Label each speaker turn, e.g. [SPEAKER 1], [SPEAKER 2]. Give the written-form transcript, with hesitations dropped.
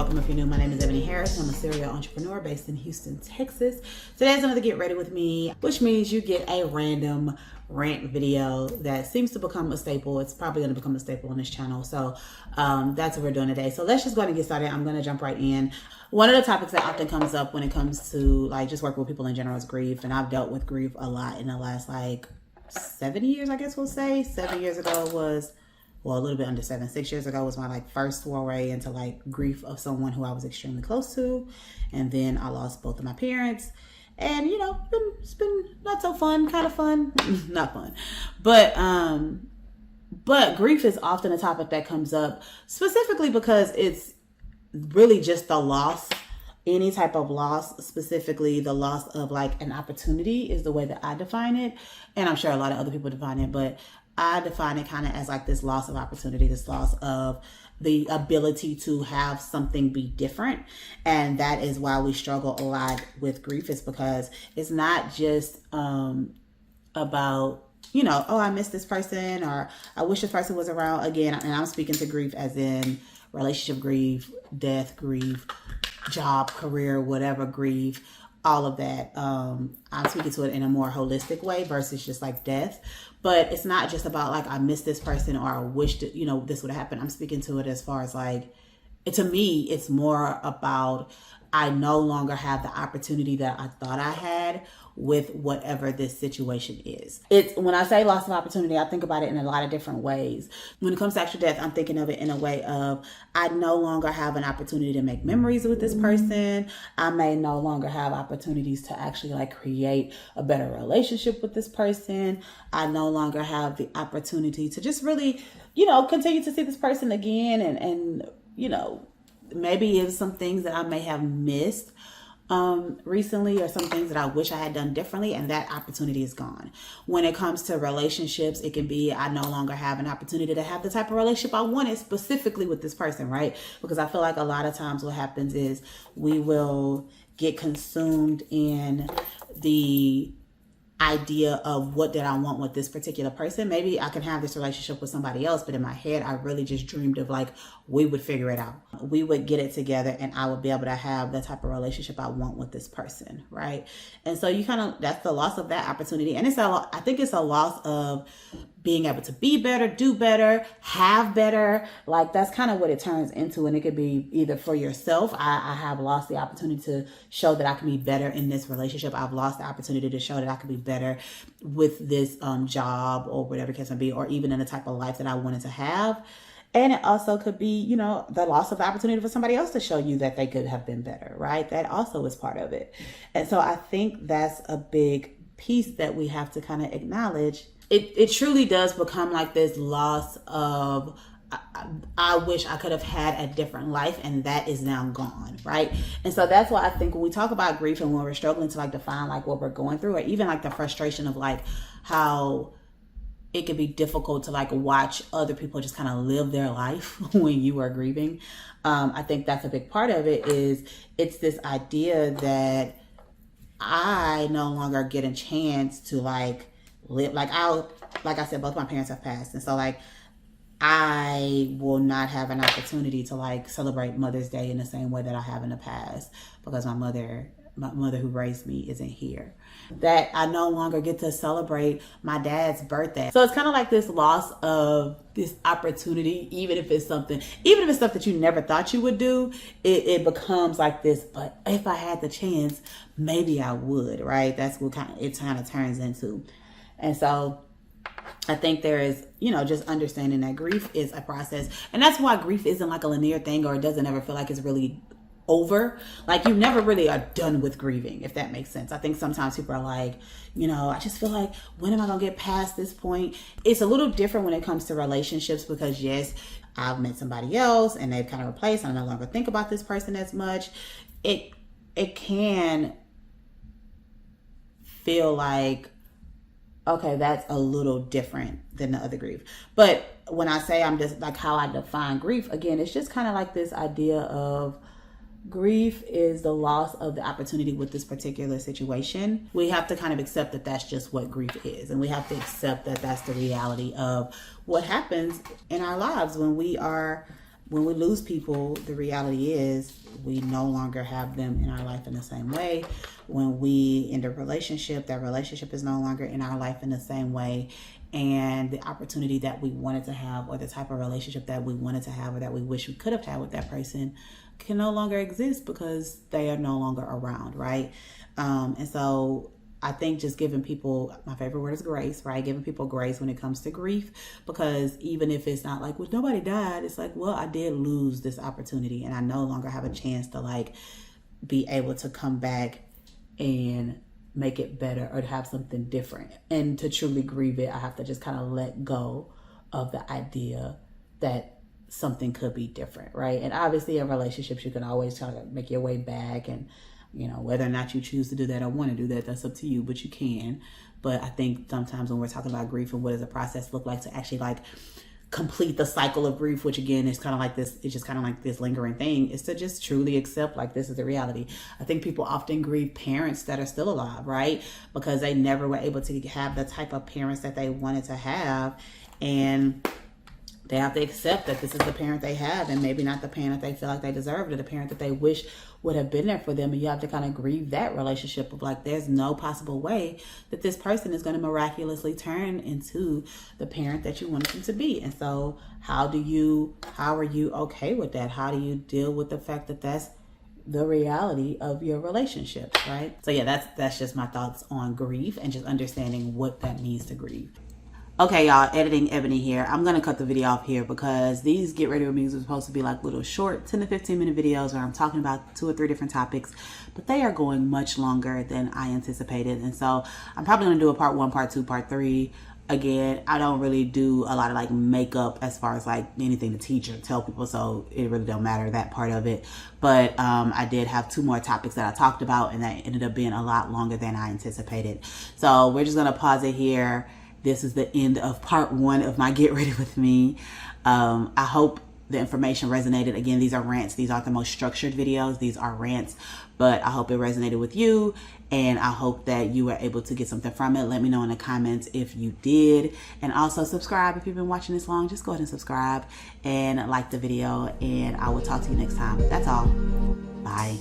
[SPEAKER 1] welcome if you're new. My name is Eboni Harris. I'm a serial entrepreneur based in Houston, Texas. Today's another Get Ready With Me, which means you get a random rant video that seems to become a staple. It's probably going to become a staple on this channel. So that's what we're doing today. So let's just go ahead and get started. I'm going to jump right in. One of the topics that often comes up when it comes to like just working with people in general is grief. And I've dealt with grief a lot in the last like 7 years, I guess we'll say. 7 years ago was, well, a little bit under 7. 6 years ago was my like first foray into like grief of someone who I was extremely close to. And then I lost both of my parents. And, you know, it's been not so fun, kind of fun, not fun. But grief is often a topic that comes up specifically because it's really just the loss, any type of loss, specifically the loss of like an opportunity is the way that I define it. And I'm sure a lot of other people define it, but I define it kind of as like this loss of opportunity, this loss of the ability to have something be different. And that is why we struggle a lot with grief, is because it's not just about, you know, oh, I miss this person, or I wish this person was around again. And I'm speaking to grief as in relationship grief, death grief, job, career, whatever grief, all of that. I'm speaking to it in a more holistic way versus just like death. But it's not just about like, I miss this person or I wish that, you know, this would happen. I'm speaking to it as far as like, to me, it's more about I no longer have the opportunity that I thought I had with whatever this situation is. It's when I say loss of opportunity, I think about it in a lot of different ways. When it comes to actual death, I'm thinking of it in a way of I no longer have an opportunity to make memories with this person. I may no longer have opportunities to actually like create a better relationship with this person. I no longer have the opportunity to just really, you know, continue to see this person again and you know, maybe it's some things that I may have missed recently, or some things that I wish I had done differently, and that opportunity is gone. When it comes to relationships, it can be I no longer have an opportunity to have the type of relationship I wanted specifically with this person, right? Because I feel like a lot of times what happens is we will get consumed in the idea of what did I want with this particular person. Maybe I can have this relationship with somebody else, but in my head I really just dreamed of like we would figure it out, we would get it together, and I would be able to have the type of relationship I want with this person, right? And so you kind of, that's the loss of that opportunity. And it's I think it's a loss of being able to be better, do better, have better. Like that's kind of what it turns into. And it could be either for yourself, I have lost the opportunity to show that I can be better in this relationship. I've lost the opportunity to show that I can be better with this job or whatever it can be, or even in the type of life that I wanted to have. And it also could be, you know, the loss of the opportunity for somebody else to show you that they could have been better, right? That also is part of it. And so I think that's a big piece that we have to kind of acknowledge. It truly does become like this loss of, I wish I could have had a different life, and that is now gone, right? And so that's why I think when we talk about grief and when we're struggling to like define like what we're going through, or even like the frustration of like how it can be difficult to like watch other people just kind of live their life when you are grieving. I think that's a big part of it. Is it's this idea that I no longer get a chance to like live. Like I said, both my parents have passed. And so like, I will not have an opportunity to like celebrate Mother's Day in the same way that I have in the past, because my mother who raised me isn't here. That I no longer get to celebrate my dad's birthday. So it's kind of like this loss of this opportunity, even if it's stuff that you never thought you would do, it becomes like this, but if I had the chance, maybe I would, right? That's what it kind of turns into. And so I think there is, you know, just understanding that grief is a process. And that's why grief isn't like a linear thing, or it doesn't ever feel like it's really over. Like you never really are done with grieving, if that makes sense. I think sometimes people are like, you know, I just feel like, when am I gonna get past this point? It's a little different when it comes to relationships, because yes, I've met somebody else and they've kind of replaced, I no longer think about this person as much. It can feel like, okay, that's a little different than the other grief. But when I say I'm just like how I define grief, again, it's just kind of like this idea of grief is the loss of the opportunity with this particular situation. We have to kind of accept that that's just what grief is. And we have to accept that that's the reality of what happens in our lives when we are when we lose people, the reality is we no longer have them in our life in the same way. When we end a relationship, that relationship is no longer in our life in the same way. And the opportunity that we wanted to have, or the type of relationship that we wanted to have, or that we wish we could have had with that person, can no longer exist because they are no longer around, right? And so I think just giving people, my favorite word is grace, right? Giving people grace when it comes to grief, because even if it's not like, well, nobody died, it's like, well, I did lose this opportunity and I no longer have a chance to like be able to come back and make it better or to have something different. And to truly grieve it, I have to just kind of let go of the idea that something could be different, right? And obviously in relationships, you can always try to make your way back, and you know, whether or not you choose to do that or want to do that, that's up to you, but you can. But I think sometimes when we're talking about grief and what does the process look like to actually like complete the cycle of grief, which again is kind of like this, it's just kind of like this lingering thing, is to just truly accept like this is the reality. I think people often grieve parents that are still alive, right? Because they never were able to have the type of parents that they wanted to have, and they have to accept that this is the parent they have, and maybe not the parent that they feel like they deserved, or the parent that they wish would have been there for them. And you have to kind of grieve that relationship of like, there's no possible way that this person is going to miraculously turn into the parent that you wanted them to be. And so how are you okay with that? How do you deal with the fact that that's the reality of your relationships, right? So yeah, that's just my thoughts on grief and just understanding what that means to grieve. Okay, y'all, editing Ebony here. I'm going to cut the video off here because these Get Ready With Me's are supposed to be like little short 10 to 15 minute videos where I'm talking about 2 or 3 different topics, but they are going much longer than I anticipated. And so I'm probably going to do a part 1, part 2, part 3. Again, I don't really do a lot of like makeup as far as like anything to teach or tell people, so it really don't matter that part of it. But I did have 2 more topics that I talked about, and that ended up being a lot longer than I anticipated. So we're just going to pause it here. This is the end of part 1 of my Get Ready With Me. I hope the information resonated. Again, these are rants. These aren't the most structured videos. These are rants, but I hope it resonated with you, and I hope that you were able to get something from it. Let me know in the comments if you did, and also subscribe if you've been watching this long. Just go ahead and subscribe and like the video, and I will talk to you next time. That's all. Bye.